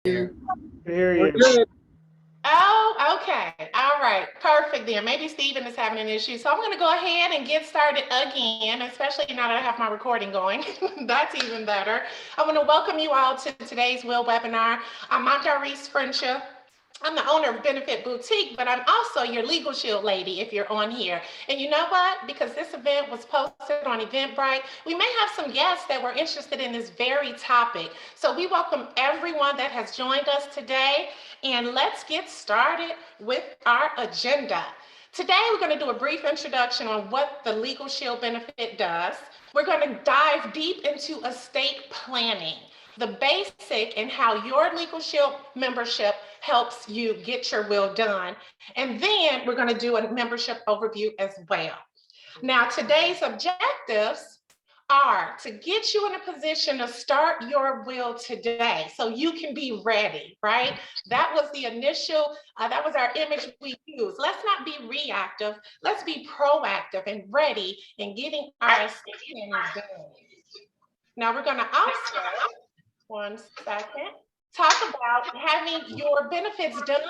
We're Very good. Oh, okay. All right. Perfect then. Maybe Stephen is having an issue. So I'm going to go ahead and get started again, especially now that I have my recording going. That's even better. I want to welcome you all to today's Will webinar. I'm Doris Friendship. I'm the owner of Benefit Boutique, but I'm also your Legal Shield lady if you're on here. And you know what? Because this event was posted on Eventbrite, we may have some guests that were interested in this very topic. So we welcome everyone that has joined us today. And let's get started with our agenda. Today, we're going to do a brief introduction on what the Legal Shield benefit does. We're going to dive deep into estate planning, the basic and how your Legal Shield membership helps you get your will done. And then we're going to do a membership overview as well. Now, today's objectives are to get you in a position to start your will today so you can be ready, right? That was the initial, that was our image we used. Let's not be reactive, let's be proactive and ready in getting our estate planning done. Now we're gonna also, one second, talk about having your benefits done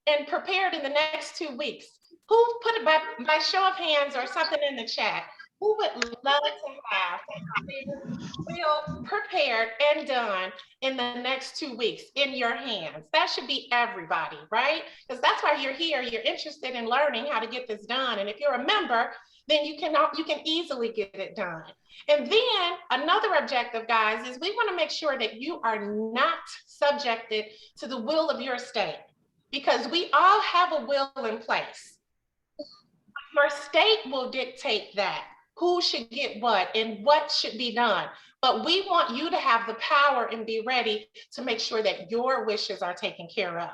and prepared in the next 2 weeks. Who put it by show of hands or something in the chat? Who would love to have their will prepared and done in the next 2 weeks in your hands? That should be everybody, right? Because that's why you're here. You're interested in learning how to get this done. And if you're a member, then you can easily get it done. And then another objective, guys, is we want to make sure that you are not subjected to the will of your state, because we all have a will in place. Your state will dictate that, who should get what and what should be done. But we want you to have the power and be ready to make sure that your wishes are taken care of.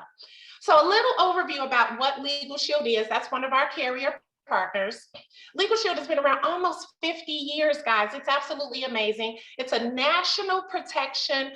So a little overview about what Legal Shield is. That's one of our carrier partners. Legal Shield has been around almost 50 years, guys. It's absolutely amazing. It's a national protection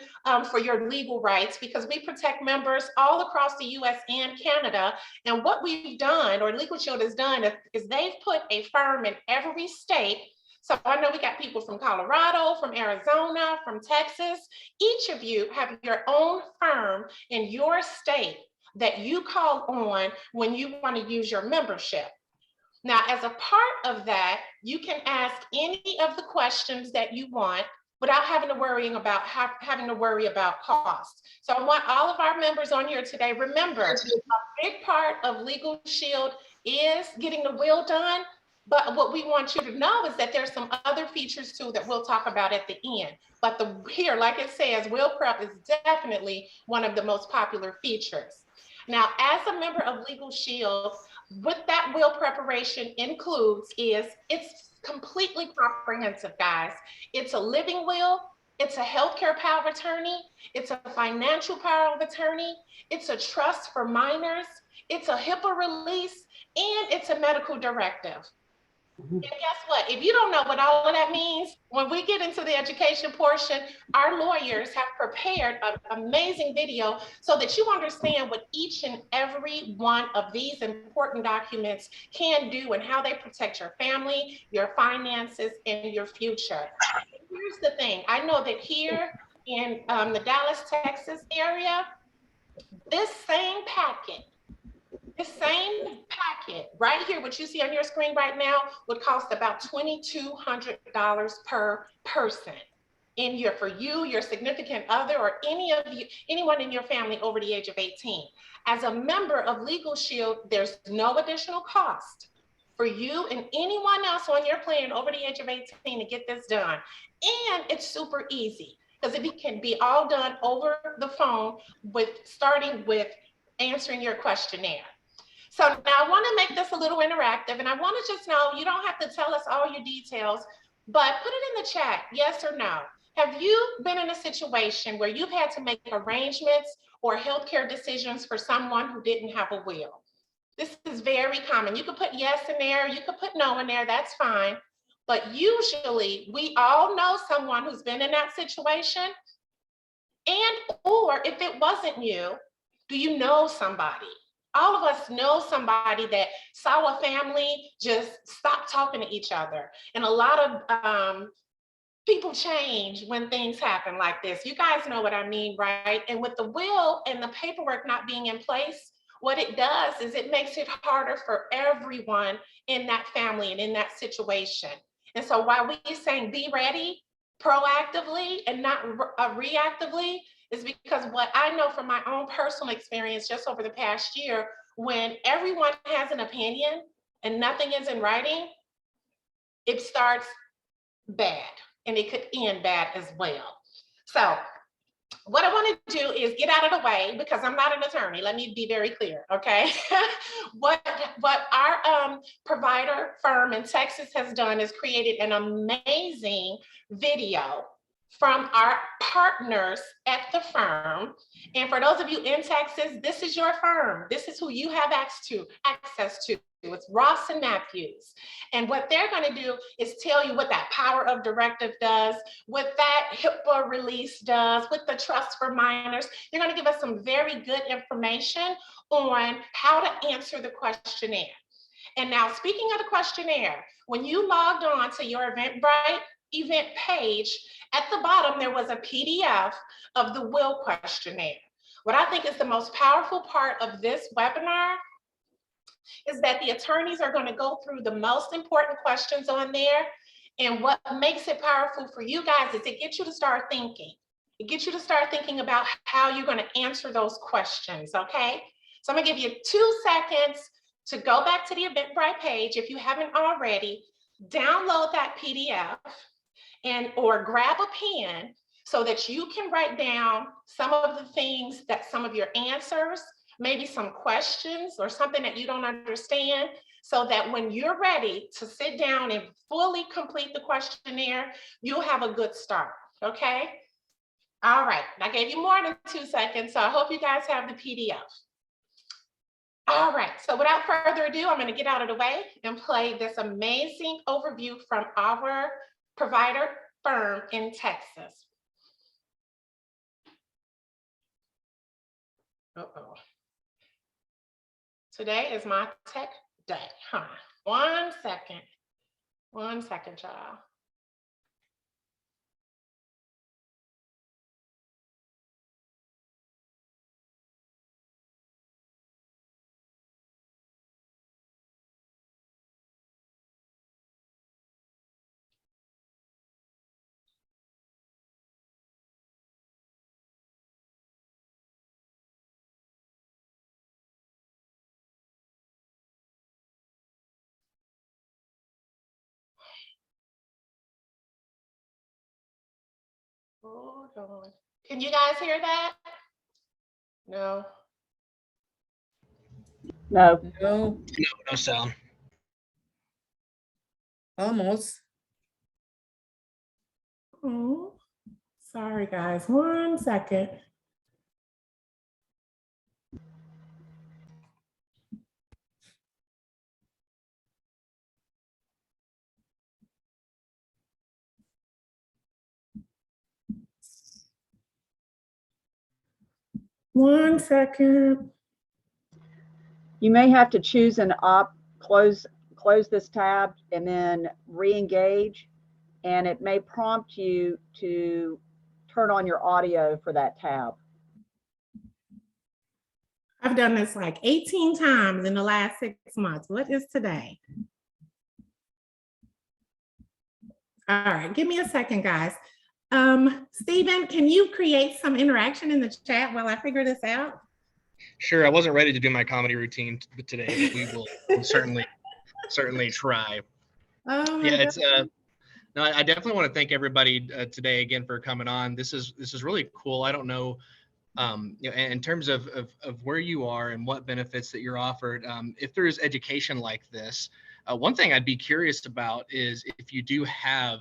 for your legal rights, because we protect members all across the US and Canada. And what we've done, or Legal Shield has done, is they've put a firm in every state. So I know we got people from Colorado, from Arizona, from Texas. Each of you have your own firm in your state that you call on when you want to use your membership. Now, as a part of that, you can ask any of the questions that you want without having to worry about cost. So I want all of our members on here today. Remember, a big part of Legal Shield is getting the will done. But what we want you to know is that there's some other features too that we'll talk about at the end. But here, like it says, will prep is definitely one of the most popular features. Now, as a member of Legal Shield, what that will preparation includes is it's completely comprehensive, guys. It's a living will, it's a healthcare power of attorney, it's a financial power of attorney, it's a trust for minors, it's a HIPAA release, and it's a medical directive. And guess what? If you don't know what all of that means, when we get into the education portion, our lawyers have prepared an amazing video so that you understand what each and every one of these important documents can do and how they protect your family, your finances, and your future. Here's the thing. I know that here in the Dallas, Texas area, this same packet this same packet right here, what you see on your screen right now, would cost about $2,200 per person for you, your significant other, or anyone in your family over the age of 18. As a member of Legal Shield, there's no additional cost for you and anyone else on your plan over the age of 18 to get this done. And it's super easy because it can be all done over the phone starting with answering your questionnaire. So now I want to make this a little interactive, and I want to just know, you don't have to tell us all your details, but put it in the chat, yes or no. Have you been in a situation where you've had to make arrangements or healthcare decisions for someone who didn't have a will? This is very common. You could put yes in there, you could put no in there, that's fine. But usually we all know someone who's been in that situation, or if it wasn't you, do you know somebody? All of us know somebody that saw a family just stop talking to each other. And a lot of people change when things happen like this. You guys know what I mean, right? And with the will and the paperwork not being in place, what it does is it makes it harder for everyone in that family and in that situation. And so while we saying be ready proactively and not reactively, is because what I know from my own personal experience just over the past year, when everyone has an opinion and nothing is in writing, it starts bad and it could end bad as well. So what I want to do is get out of the way because I'm not an attorney. Let me be very clear, okay? what our provider firm in Texas has done is created an amazing video from our partners at the firm. And for those of you in Texas, this is your firm. This is who you have access to. It's Ross and Matthews. And what they're going to do is tell you what that power of directive does, what that HIPAA release does, what the trust for minors. They're going to give us some very good information on how to answer the questionnaire. And now, speaking of the questionnaire, when you logged on to your Eventbrite event page, at the bottom, there was a PDF of the will questionnaire. What I think is the most powerful part of this webinar is that the attorneys are going to go through the most important questions on there. And what makes it powerful for you guys is it gets you to start thinking. It gets you to start thinking about how you're going to answer those questions, okay? So I'm going to give you 2 seconds to go back to the Eventbrite page if you haven't already. Download that PDF and or grab a pen so that you can write down some of the things that some of your answers, maybe some questions or something that you don't understand, so that when you're ready to sit down and fully complete the questionnaire, you'll have a good start, okay? All right, I gave you more than 2 seconds, so I hope you guys have the PDF. All right, so without further ado, I'm going to get out of the way and play this amazing overview from our provider firm in Texas. Uh-oh. Today is my tech day, huh? 1 second. 1 second, y'all. Hold on. Can you guys hear that? No. No. No, No sound. almost. Oh, sorry, guys. 1 second. One second. You may have to choose an close this tab and then re-engage, and it may prompt you to turn on your audio for that tab. I've done this like 18 times in the last 6 months. What is today? All right, give me a second, guys. Stephen, can you create some interaction in the chat while I figure this out? Sure, I wasn't ready to do my comedy routine today, but we will certainly try. Oh my Yeah, God. it's no, I definitely want to thank everybody today again for coming on. This is really cool. I don't know, you know, in terms of where you are and what benefits that you're offered. If there's education like this, one thing I'd be curious about is if you do have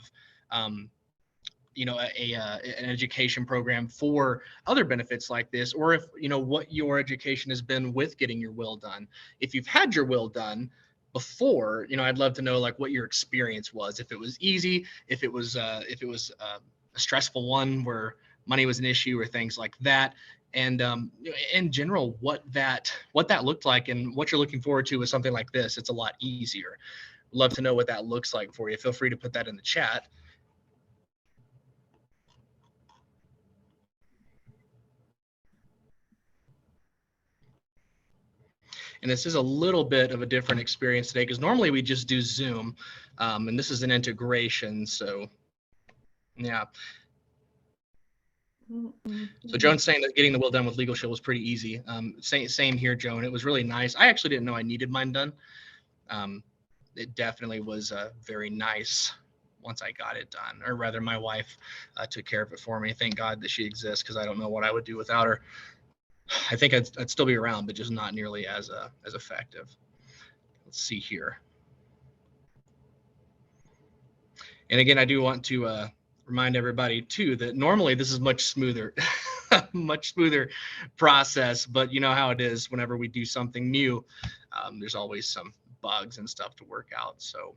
you know, an education program for other benefits like this, or if, you know, what your education has been with getting your will done. If you've had your will done before, you know, I'd love to know like what your experience was, if it was easy, if it was a stressful one where money was an issue or things like that. And in general, what that looked like and what you're looking forward to with something like this. It's a lot easier. Love to know what that looks like for you. Feel free to put that in the chat. And this is a little bit of a different experience today because normally we just do Zoom, and this is an integration. So yeah. So Joan's saying that getting the will done with Legal Shield was pretty easy. Same here, Joan. It was really nice. I actually didn't know I needed mine done. It definitely was very nice once I got it done, or rather my wife took care of it for me. Thank God that she exists, because I don't know what I would do without her. I think I'd still be around, but just not nearly as effective. Let's see here. And again, I do want to remind everybody too that normally this is much smoother, much smoother process. But you know how it is whenever we do something new, there's always some bugs and stuff to work out. So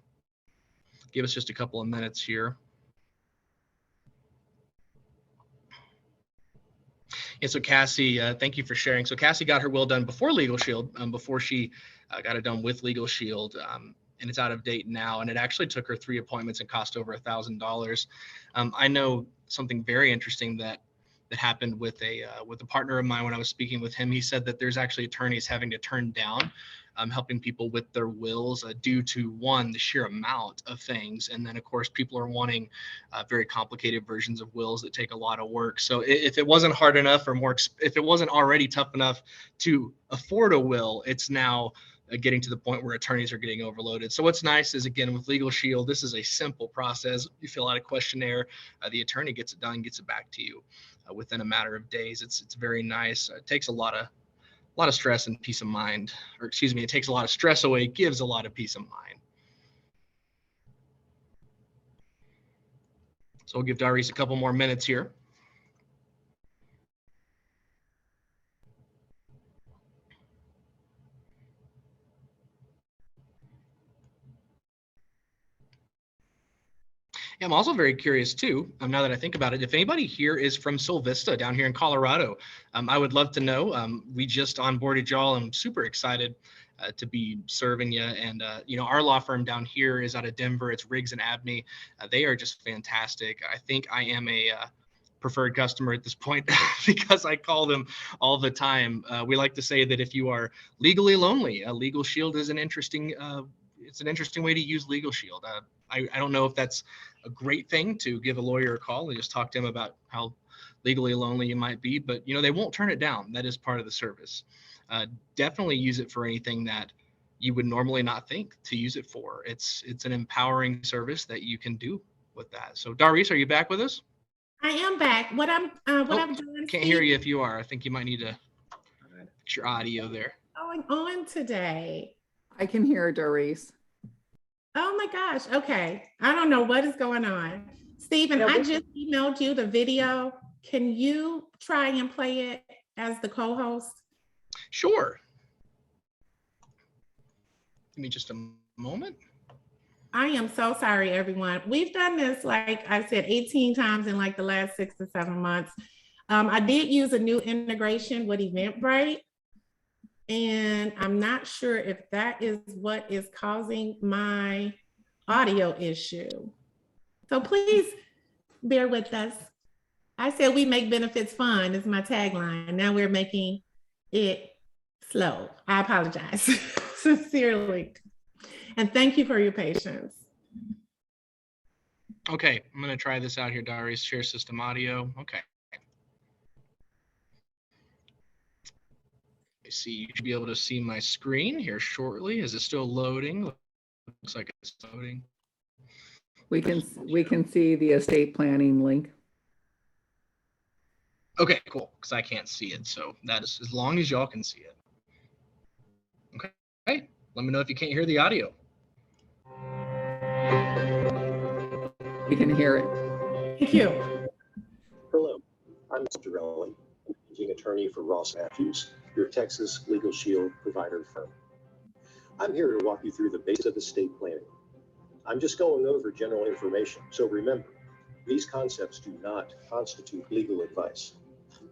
give us just a couple of minutes here. And so Cassie, thank you for sharing. So Cassie got her will done before Legal Shield, before she got it done with Legal Shield. And it's out of date now. And it actually took her 3 appointments and cost over $1,000. I know something very interesting that happened with a partner of mine when I was speaking with him. He said that there's actually attorneys having to turn down helping people with their wills due to, one, the sheer amount of things, and then of course people are wanting very complicated versions of wills that take a lot of work. So if it wasn't hard enough, or if it wasn't already tough enough to afford a will, it's now getting to the point where attorneys are getting overloaded. So what's nice is, again, with Legal Shield, this is a simple process. You fill out a questionnaire, the attorney gets it done, gets it back to you within a matter of days. It's very nice. It takes a lot of stress and peace of mind, or excuse me, it takes a lot of stress away, gives a lot of peace of mind. So we'll give Doris a couple more minutes here. Yeah, I'm also very curious too, now that I think about it, if anybody here is from Sol Vista down here in Colorado, I would love to know. We just onboarded y'all. I'm super excited to be serving you. And, our law firm down here is out of Denver. It's Riggs and Abney. They are just fantastic. I think I am a preferred customer at this point because I call them all the time. We like to say that if you are legally lonely, a Legal Shield is an interesting way to use Legal Shield. I don't know if that's a great thing to give a lawyer a call and just talk to him about how legally lonely you might be, but they won't turn it down. That is part of the service. Definitely use it for anything that you would normally not think to use it for. It's an empowering service that you can do with that. So Doris, are you back with us? I am back. What I'm doing. Can't hear you if you are. I think you might need to fix your audio there. Going on today. I can hear Doris. Oh my gosh. Okay. I don't know what is going on. Stephen, I just emailed you the video. Can you try and play it as the co-host? Sure. Give me just a moment. I am so sorry, everyone. We've done this, like I said, 18 times in like the last 6 to 7 months. I did use a new integration with Eventbrite, and I'm not sure if that is what is causing my audio issue. So please bear with us. I said we make benefits fun is my tagline. Now we're making it slow. I apologize sincerely. And thank you for your patience. Okay, I'm going to try this out here, Doris. Share system audio. Okay. I see. You should be able to see my screen here shortly. Is it still loading? Looks like it's loading. We can see the estate planning link. Okay, cool. Because I can't see it, so that is as long as y'all can see it. Okay. Let me know if you can't hear the audio. We can hear it. Thank you. Hello, I'm Mr. Rowley, managing attorney for Ross Matthews, your Texas Legal Shield provider firm. I'm here to walk you through the basics of estate planning. I'm just going over general information, so remember, these concepts do not constitute legal advice.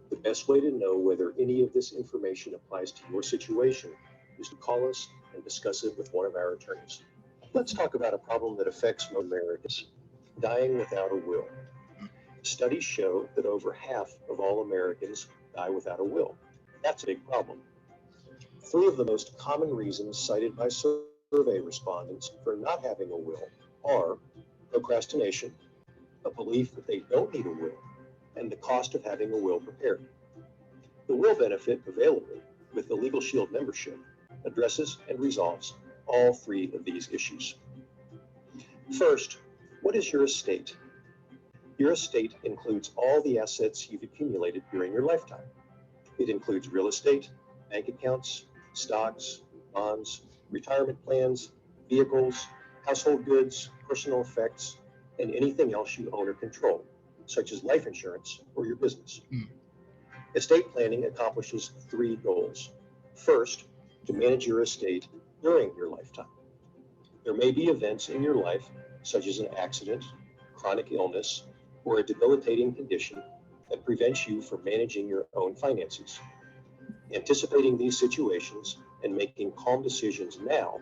The best way to know whether any of this information applies to your situation is to call us and discuss it with one of our attorneys. Let's talk about a problem that affects most Americans: dying without a will. Studies show that over half of all Americans die without a will. That's a big problem. Three of the most common reasons cited by survey respondents for not having a will are procrastination, a belief that they don't need a will, and the cost of having a will prepared. The will benefit available with the Legal Shield membership addresses and resolves all three of these issues. First, what is your estate? Your estate includes all the assets you've accumulated during your lifetime. It includes real estate, bank accounts, stocks, bonds, retirement plans, vehicles, household goods, personal effects, and anything else you own or control, such as life insurance or your business. Estate planning accomplishes three goals. First, to manage your estate during your lifetime. There may be events in your life, such as an accident, chronic illness, or a debilitating condition that prevents you from managing your own finances. Anticipating these situations and making calm decisions now,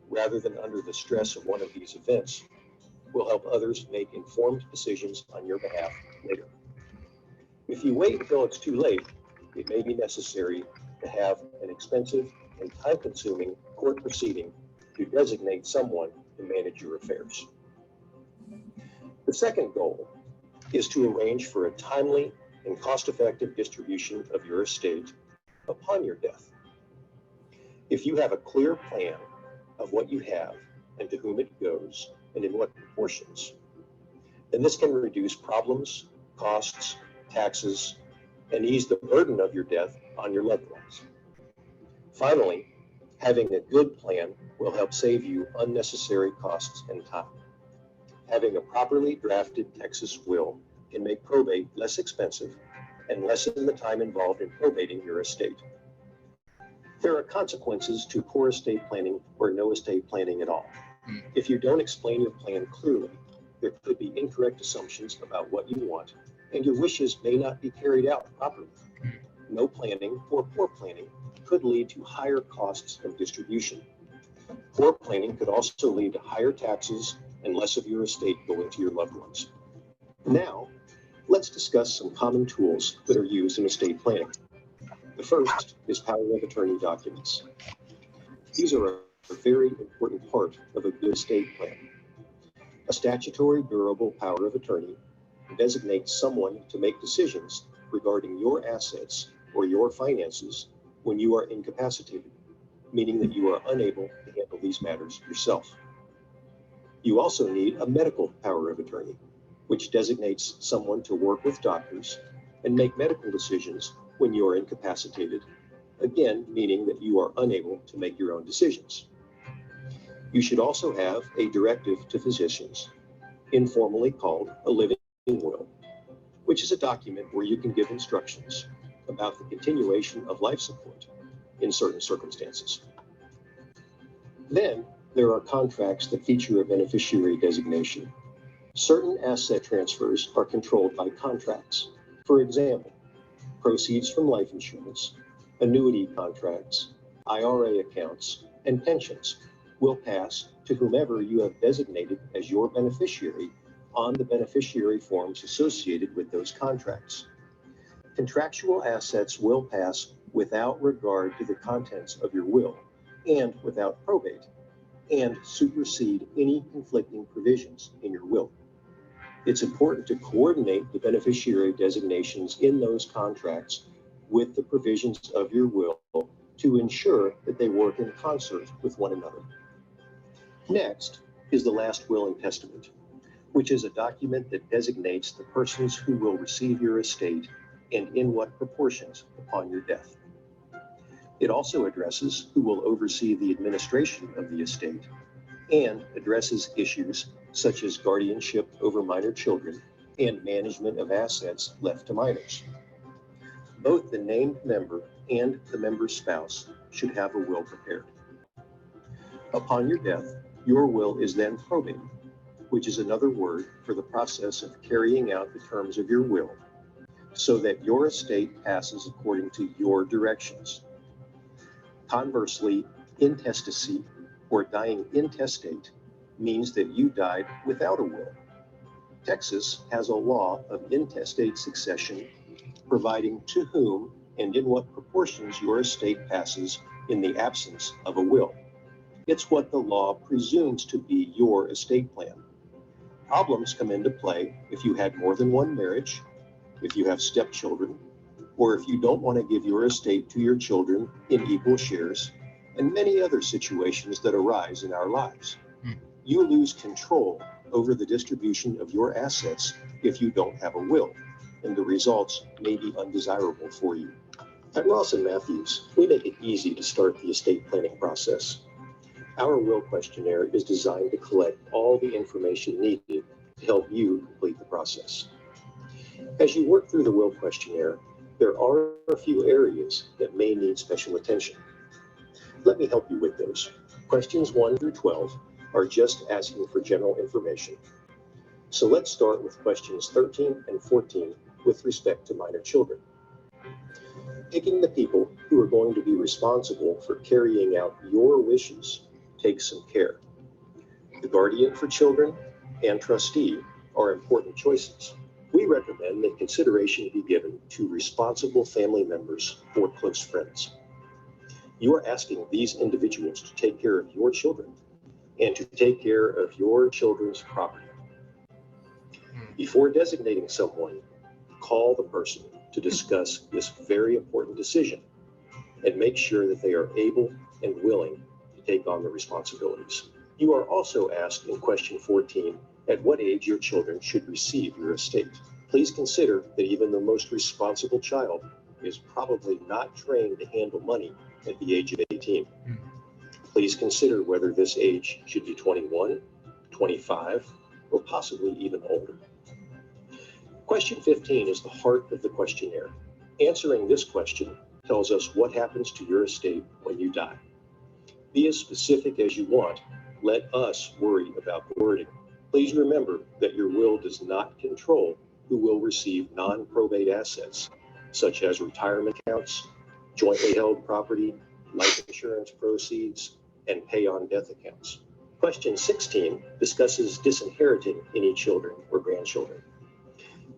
rather than under the stress of one of these events, will help others make informed decisions on your behalf later. If you wait until it's too late, it may be necessary to have an expensive and time-consuming court proceeding to designate someone to manage your affairs. The second goal is to arrange for a timely and cost-effective distribution of your estate upon your death. If you have a clear plan of what you have and to whom it goes and in what proportions, then this can reduce problems, costs, taxes, and ease the burden of your death on your loved ones. Finally, having a good plan will help save you unnecessary costs and time. Having a properly drafted Texas will can make probate less expensive and lessen the time involved in probating your estate. There are consequences to poor estate planning or no estate planning at all. If you don't explain your plan clearly, there could be incorrect assumptions about what you want, and your wishes may not be carried out properly. No planning or poor planning could lead to higher costs of distribution. Poor planning could also lead to higher taxes and less of your estate going to your loved ones. Now, let's discuss some common tools that are used in estate planning. The first is power of attorney documents. These are a very important part of a good estate plan. A statutory durable power of attorney designates someone to make decisions regarding your assets or your finances when you are incapacitated, meaning that you are unable to handle these matters yourself. You also need a medical power of attorney, which designates someone to work with doctors and make medical decisions when you are incapacitated, again, meaning that you are unable to make your own decisions. You should also have a directive to physicians, informally called a living will, which is a document where you can give instructions about the continuation of life support in certain circumstances. Then there are contracts that feature a beneficiary designation. Certain asset transfers are controlled by contracts. For example, proceeds from life insurance, annuity contracts, IRA accounts, and pensions will pass to whomever you have designated as your beneficiary on the beneficiary forms associated with those contracts. Contractual assets will pass without regard to the contents of your will and without probate, and supersede any conflicting provisions in your will. It's important to coordinate the beneficiary designations in those contracts with the provisions of your will to ensure that they work in concert with one another. Next is the last will and testament, which is a document that designates the persons who will receive your estate and in what proportions upon your death. It also addresses who will oversee the administration of the estate and addresses issues such as guardianship over minor children and management of assets left to minors. Both the named member and the member's spouse should have a will prepared. Upon your death, your will is then probated, which is another word for the process of carrying out the terms of your will, so that your estate passes according to your directions. Conversely, intestacy, or dying intestate, means that you died without a will. Texas has a law of intestate succession providing to whom and in what proportions your estate passes in the absence of a will. It's what the law presumes to be your estate plan. Problems come into play if you had more than one marriage, if you have stepchildren, or if you don't want to give your estate to your children in equal shares, and many other situations that arise in our lives. You lose control over the distribution of your assets if you don't have a will, and the results may be undesirable for you. At Ross & Matthews, we make it easy to start the estate planning process. Our will questionnaire is designed to collect all the information needed to help you complete the process. As you work through the will questionnaire, there are a few areas that may need special attention. Let me help you with those. Questions 1 through 12 are just asking for general information. So let's start with questions 13 and 14 with respect to minor children. Picking the people who are going to be responsible for carrying out your wishes takes some care. The guardian for children and trustee are important choices. We recommend that consideration be given to responsible family members or close friends. You are asking these individuals to take care of your children and to take care of your children's property. Before designating someone, call the person to discuss this very important decision and make sure that they are able and willing to take on the responsibilities. You are also asked in question 14 at what age your children should receive your estate. Please consider that even the most responsible child is probably not trained to handle money at the age of 18. Please consider whether this age should be 21, 25, or possibly even older. Question 15 is the heart of the questionnaire. Answering this question tells us what happens to your estate when you die. Be as specific as you want. Let us worry about the wording. Please remember that your will does not control who will receive non-probate assets, such as retirement accounts, jointly held property, life insurance proceeds, and pay-on-death accounts. Question 16 discusses disinheriting any children or grandchildren.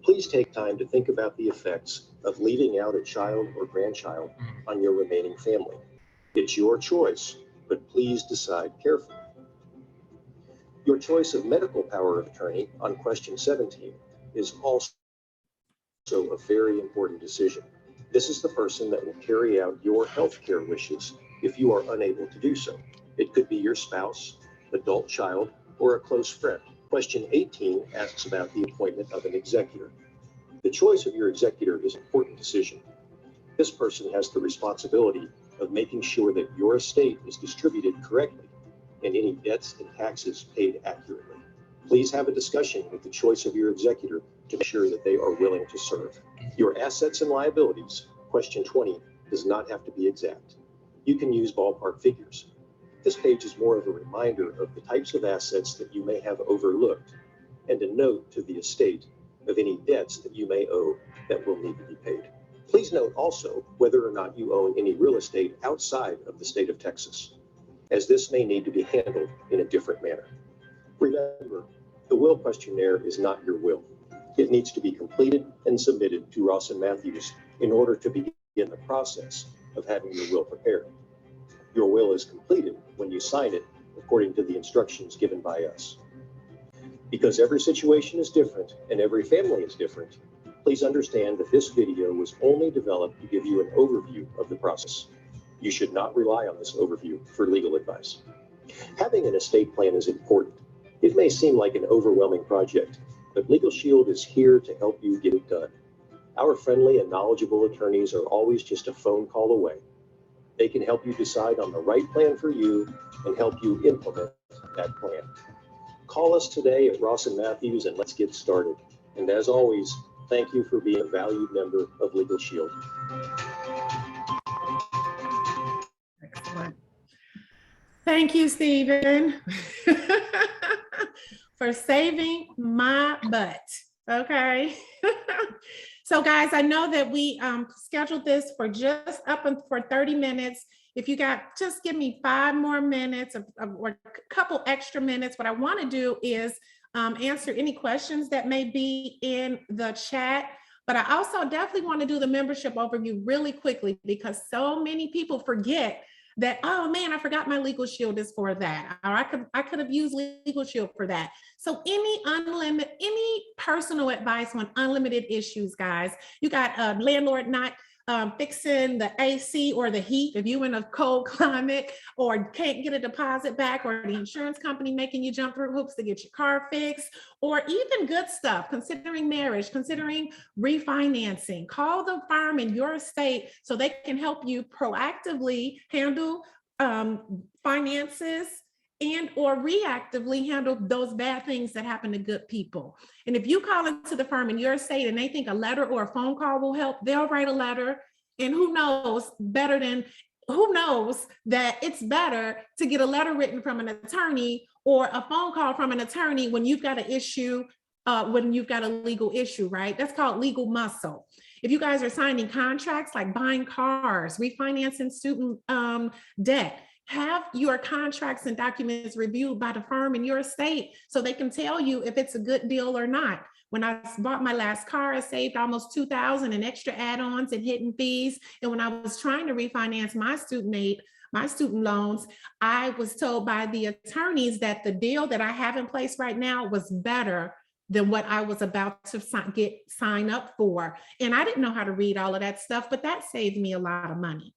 Please take time to think about the effects of leaving out a child or grandchild on your remaining family. It's your choice, but please decide carefully. Your choice of medical power of attorney on question 17 is also a very important decision. This is the person that will carry out your health care wishes if you are unable to do so. It could be your spouse, adult child, or a close friend. Question 18 asks about the appointment of an executor. The choice of your executor is an important decision. This person has the responsibility of making sure that your estate is distributed correctly and any debts and taxes paid accurately. Please have a discussion with the choice of your executor to make sure that they are willing to serve. Your assets and liabilities, question 20, does not have to be exact. You can use ballpark figures. This page is more of a reminder of the types of assets that you may have overlooked and a note to the estate of any debts that you may owe that will need to be paid. Please note also whether or not you own any real estate outside of the state of Texas, as this may need to be handled in a different manner. Remember, the will questionnaire is not your will. It needs to be completed and submitted to Ross & Matthews in order to begin the process of having your will prepared. Your will is completed when you sign it according to the instructions given by us. Because every situation is different and every family is different, please understand that this video was only developed to give you an overview of the process. You should not rely on this overview for legal advice. Having an estate plan is important. It may seem like an overwhelming project, but Legal Shield is here to help you get it done. Our friendly and knowledgeable attorneys are always just a phone call away. They can help you decide on the right plan for you and help you implement that plan. Call us today at Ross & Matthews and let's get started. And as always, thank you for being a valued member of Legal Shield. Excellent. Thank you, Stephen, for saving my butt. Okay. So guys, I know that we scheduled this for just up for 30 minutes. If you got, just give me 5 more minutes or a couple extra minutes. What I want to do is answer any questions that may be in the chat. But I also definitely want to do the membership overview really quickly because so many people forget that, oh man, I forgot my Legal Shield is for that, or I could have used Legal Shield for that. So any personal advice on unlimited issues, guys. You got a landlord not fixing the AC or the heat if you're in a cold climate, or can't get a deposit back, or the insurance company making you jump through hoops to get your car fixed, or even good stuff, considering marriage, considering refinancing. Call the firm in your state so they can help you proactively handle finances and or reactively handle those bad things that happen to good people. And if you call into the firm in your state and they think a letter or a phone call will help, they'll write a letter. And who knows that it's better to get a letter written from an attorney or a phone call from an attorney when you've got an issue, when you've got a legal issue, right? That's called legal muscle. If you guys are signing contracts like buying cars, refinancing student debt, have your contracts and documents reviewed by the firm in your state so they can tell you if it's a good deal or not. When I bought my last car, I saved almost $2,000 in extra add-ons and hidden fees. And when I was trying to refinance my student loans, I was told by the attorneys that the deal that I have in place right now was better than what I was about to sign up for. And I didn't know how to read all of that stuff, but that saved me a lot of money.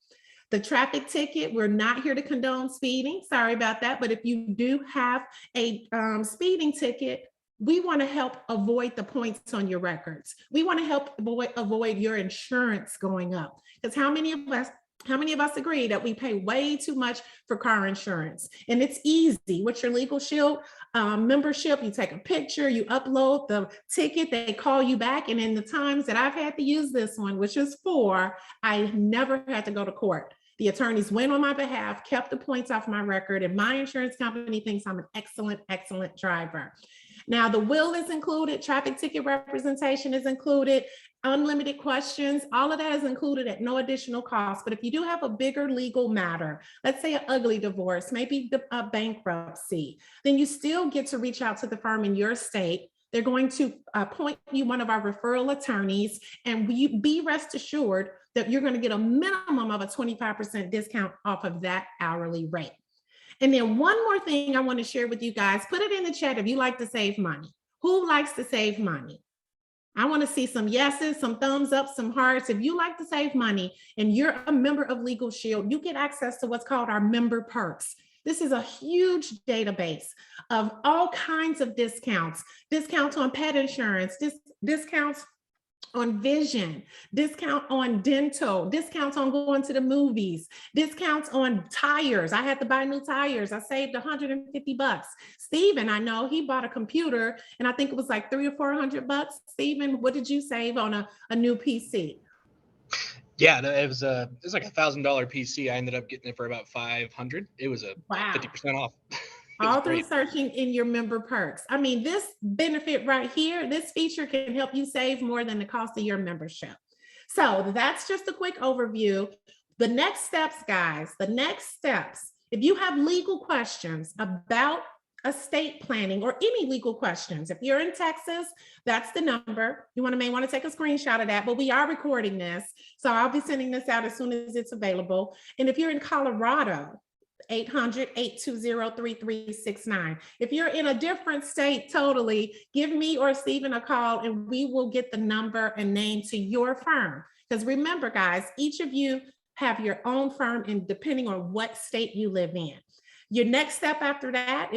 The traffic ticket, we're not here to condone speeding. Sorry about that. But if you do have a speeding ticket, we want to help avoid the points on your records. We want to help avoid your insurance going up. Because how many of us agree that we pay way too much for car insurance? And it's easy. With your Legal Shield membership, you take a picture, you upload the ticket, they call you back. And in the times that I've had to use this one, which is 4, I never had to go to court. The attorneys went on my behalf, kept the points off my record, and my insurance company thinks I'm an excellent, excellent driver. Now, the will is included, traffic ticket representation is included, unlimited questions, all of that is included at no additional cost. But if you do have a bigger legal matter, let's say an ugly divorce, maybe a bankruptcy, then you still get to reach out to the firm in your state. They're going to appoint you one of our referral attorneys, and be rest assured that you're going to get a minimum of a 25% discount off of that hourly rate. And then one more thing I want to share with you guys, put it in the chat if you like to save money. Who likes to save money? I want to see some yeses, some thumbs up, some hearts. If you like to save money and you're a member of Legal Shield, you get access to what's called our member perks. This is a huge database of all kinds of discounts on pet insurance, discounts on vision, discount on dental, discounts on going to the movies, discounts on tires. I had to buy new tires. I saved $150. Steven, I know he bought a computer and I think it was like $300 or $400. Steven, what did you save on a new PC? Yeah, it was like $1,000 PC. I ended up getting it for about $500. It was 50% off. All through searching in your member perks. I mean, this benefit right here, this feature can help you save more than the cost of your membership. So that's just a quick overview. The next steps, guys, if you have legal questions about estate planning or any legal questions, if you're in Texas, that's the number. You may want to take a screenshot of that, but we are recording this. So I'll be sending this out as soon as it's available. And if you're in Colorado, 800-820-3369. If you're in a different state totally, give me or Stephen a call and we will get the number and name to your firm. Because remember, guys, each of you have your own firm and depending on what state you live in. Your next step after that,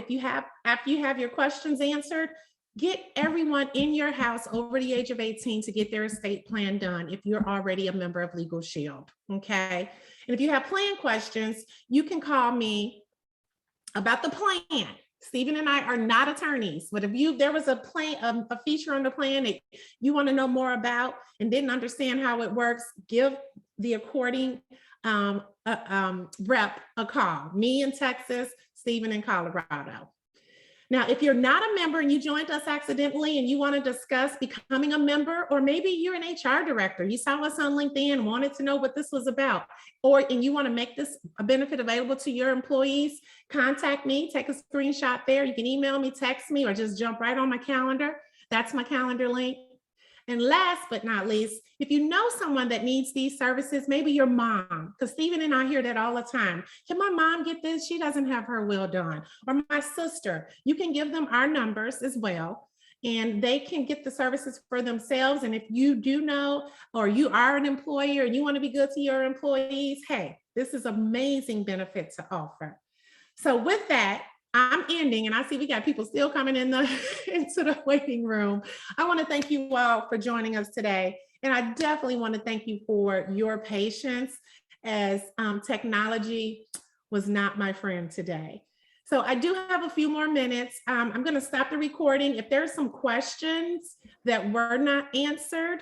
after you have your questions answered, get everyone in your house over the age of 18 to get their estate plan done if you're already a member of Legal Shield, okay? And if you have plan questions, you can call me about the plan. Stephen and I are not attorneys, but if there was a plan, a feature on the plan that you want to know more about and didn't understand how it works, give the according rep a call. Me in Texas, Stephen in Colorado. Now, if you're not a member and you joined us accidentally and you want to discuss becoming a member, or maybe you're an HR director, you saw us on LinkedIn, wanted to know what this was about, and you want to make this a benefit available to your employees, contact me, take a screenshot there. You can email me, text me, or just jump right on my calendar. That's my calendar link. And last but not least, if you know someone that needs these services, maybe your mom, because Stephen and I hear that all the time. Can my mom get this? She doesn't have her will done. Or my sister, you can give them our numbers as well, and they can get the services for themselves. And if you do know, or you are an employer and you want to be good to your employees, hey, this is amazing benefit to offer. So with that, I'm ending, and I see we got people still coming in into the waiting room. I want to thank you all for joining us today. And I definitely want to thank you for your patience, as technology was not my friend today. So I do have a few more minutes. I'm going to stop the recording. If there's some questions that were not answered,